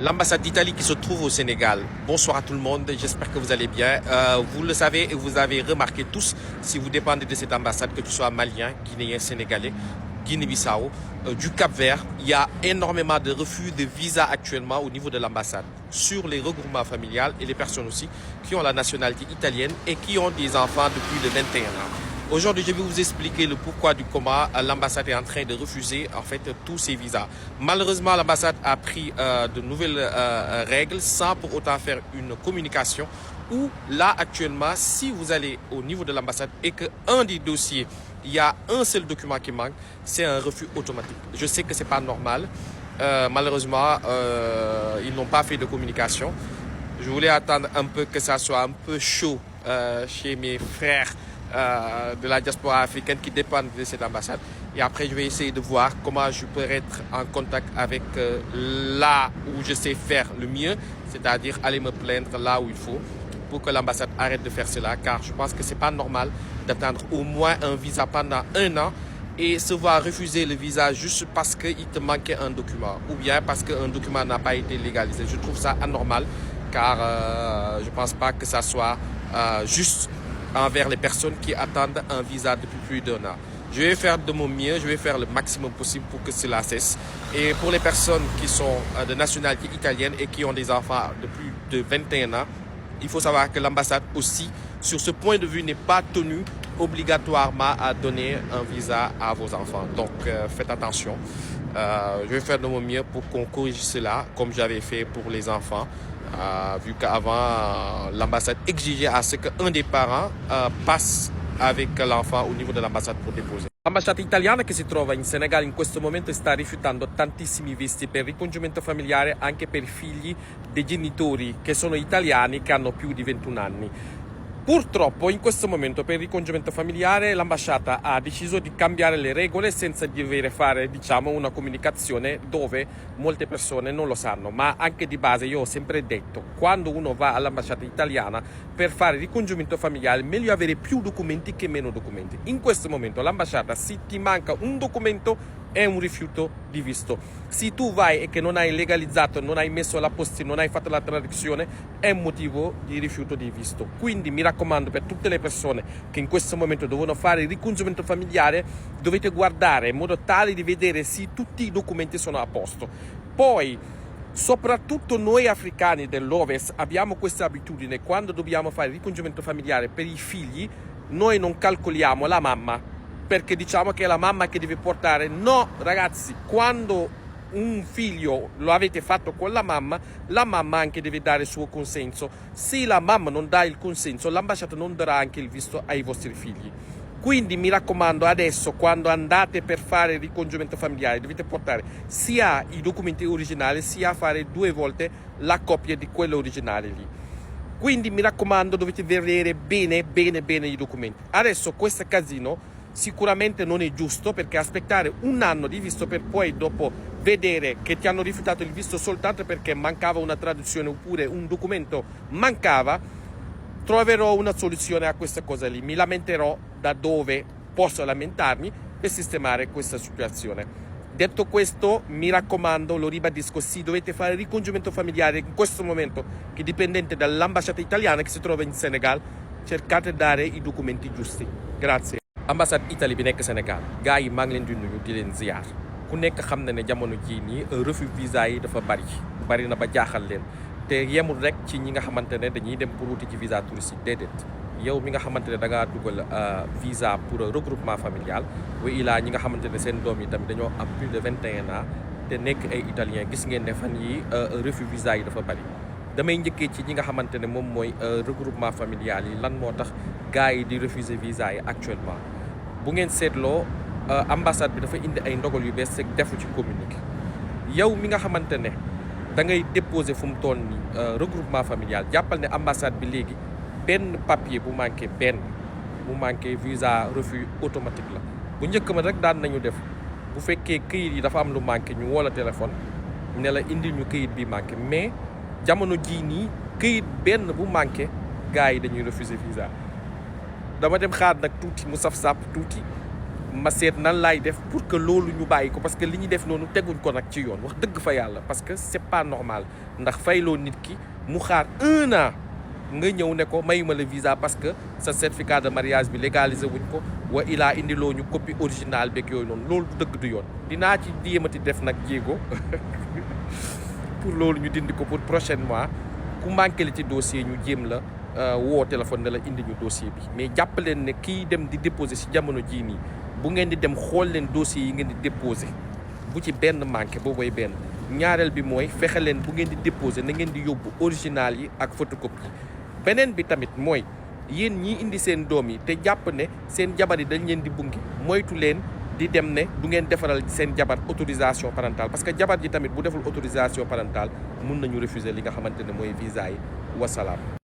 l'ambassade d'Italie qui se trouve au Sénégal. Bonsoir à tout le monde, j'espère que vous allez bien. Vous le savez et vous avez remarqué tous, si vous dépendez de cette ambassade, que tu sois malien, guinéen, sénégalais, Guinée-Bissau, du Cap-Vert, il y a énormément de refus de visa actuellement au niveau de l'ambassade sur les regroupements familiales et les personnes aussi qui ont la nationalité italienne et qui ont des enfants de plus de 21 ans. Aujourd'hui, je vais vous expliquer le pourquoi du comment l'ambassade est en train de refuser en fait tous ces visas. Malheureusement, l'ambassade a pris de nouvelles règles sans pour autant faire une communication où là actuellement, si vous allez au niveau de l'ambassade et qu'un des dossiers, il y a un seul document qui manque, c'est un refus automatique. Je sais que c'est pas normal. Malheureusement, ils n'ont pas fait de communication. Je voulais attendre un peu que ça soit un peu chaud chez mes frères de la diaspora africaine qui dépendent de cette ambassade. Et après, je vais essayer de voir comment je peux être en contact avec là où je sais faire le mieux, c'est-à-dire aller me plaindre là où il faut pour que l'ambassade arrête de faire cela, car je pense que c'est pas normal d'attendre au moins un visa pendant un an et se voir refuser le visa juste parce qu'il te manquait un document ou bien parce qu'un document n'a pas été légalisé. Je trouve ça anormal car je ne pense pas que ça soit juste envers les personnes qui attendent un visa depuis plus d'un an. Je vais faire de mon mieux, je vais faire le maximum possible pour que cela cesse. Et pour les personnes qui sont de nationalité italienne et qui ont des enfants de plus de 21 ans, il faut savoir que l'ambassade aussi, sur ce point de vue, n'est pas tenue obligatoirement à donner un visa à vos enfants. Donc, faites attention. Je vais faire de mon mieux pour qu'on corrige cela, comme j'avais fait pour les enfants. Vu qu'avant, l'ambassade exigeait à ce qu'un des parents passe avec l'enfant au niveau de l'ambassade pour déposer. L'ambasciata italiana che si trova in Senegal in questo momento sta rifiutando tantissimi visti per ricongiungimento familiare anche per figli dei genitori che sono italiani che hanno più di 21 anni. Purtroppo in questo momento per il ricongiungimento familiare l'ambasciata ha deciso di cambiare le regole senza dover fare una comunicazione dove molte persone non lo sanno, ma anche di base io ho sempre detto quando uno va all'ambasciata italiana per fare il ricongiungimento familiare è meglio avere più documenti che meno documenti. In questo momento l'ambasciata se ti manca un documento è un rifiuto di visto. Se tu vai e che non hai legalizzato, non hai messo la postina, non hai fatto la traduzione, è un motivo di rifiuto di visto. Quindi mi raccomando per tutte le persone che in questo momento devono fare il ricongiungimento familiare, dovete guardare in modo tale di vedere se tutti i documenti sono a posto. Poi, soprattutto noi africani dell'Ovest abbiamo questa abitudine, quando dobbiamo fare il ricongiungimento familiare per i figli, noi non calcoliamo la mamma, perché diciamo che è la mamma che deve portare. No, ragazzi, quando un figlio lo avete fatto con la mamma anche deve dare il suo consenso. Se la mamma non dà il consenso, l'ambasciata non darà anche il visto ai vostri figli. Quindi mi raccomando, adesso quando andate per fare il ricongiungimento familiare dovete portare sia i documenti originali sia fare 2 volte la copia di quello originale lì. Quindi mi raccomando, dovete vedere bene i documenti. Adesso questo casino sicuramente non è giusto, perché aspettare un anno di visto per poi dopo vedere che ti hanno rifiutato il visto soltanto perché mancava una traduzione oppure un documento mancava, troverò una soluzione a questa cosa lì. Mi lamenterò da dove posso lamentarmi per sistemare questa situazione. Detto questo, mi raccomando, lo ribadisco, se dovete fare il ricongiungimento familiare in questo momento, che è dipendente dall'ambasciata italiana che si trova in Senegal, cercate di dare i documenti giusti. Grazie. Ambassade Italie bi nekk Sénégal gars yi maa ngi leen di nuyu di leen ziar ku nekk xam na ne jamono jii nii refus visa yi dafa bari na ba jaaxal leen te yemul rek ci ñi nga xamante ne dañuy dem pour wuti ci visa touristique déedéet yow mi nga xamante ne da ngaa dugal visa pour regroupement familial wa ilaa ñi nga xamante ne seen doom yi tamit dañoo am plus de 21 ans te nekk ay italien gis ngeen ne fan yi refus visa yi dafa bari. damay njëkkee ci ñi nga xamante ne moom mooy regroupement familial yi lan moo tax gars yi di refuser visa yi actuellement. bu ngeen seetloo ambassade bi dafa indi ay ndogal yu bees defu ci communiqué yow mi nga xamante ne da ngay déposer fu mu toll nii regroupement familial jàppal ne ambassade bi léegi benn papier bu manqué visa refus automatique la. bu njëkk ma rek daan nañu def bu fekkee këyit yi dafa am lu manqué ñu woo la téléphone ne la indil ñu këyit bi manqué, mais jamono jii nii këyit benn bu manqué gars yi dañuy refuser visa. dama dem xaar nag tuuti mu saf-sàpp tuuti ma seet nan laay def pour que loolu ñu bàyyi ko parce que li ñu def noonu teguñ ko nag ci yoon wax dëgg fa yàlla parce que c'est pas normal ndax fayloo nit ki mu xaar 1 an nga ñëw ne ko mayuma le visa parce que sa certificat de mariage bi légalisé wuñ ko wa ilaa indiloo ñu copie originale beeg yooyu noonu loolu du dëgg du yoon dinaa ci yéemati def nag jéego pour loolu ñu dindi ko pour prochainement ku manqué li ci dossier ñu jéem la woo téléphone ne la indi ñu dossier bi mais jàpp leen ne kii dem di déposer si jamono jii nii bu ngeen di dem xool leen dossier yi ngeen di déposer bu ci benn manqué boobooy benn ñaareel bi mooy fexe leen bu ngeen di déposer na ngeen di yóbbu original yi ak photocopie yi beneen bi tamit mooy yéen ñii indi seen doom yi te jàpp ne seen jabar yi dañ leen di bungi moytu leen di dem ne du ngeen defaral seen jabar autorisation parentale parce que jabar ji tamit bu deful autorisation parentale mun nañu refuser li nga xamante ne mooy visa yi wasalaam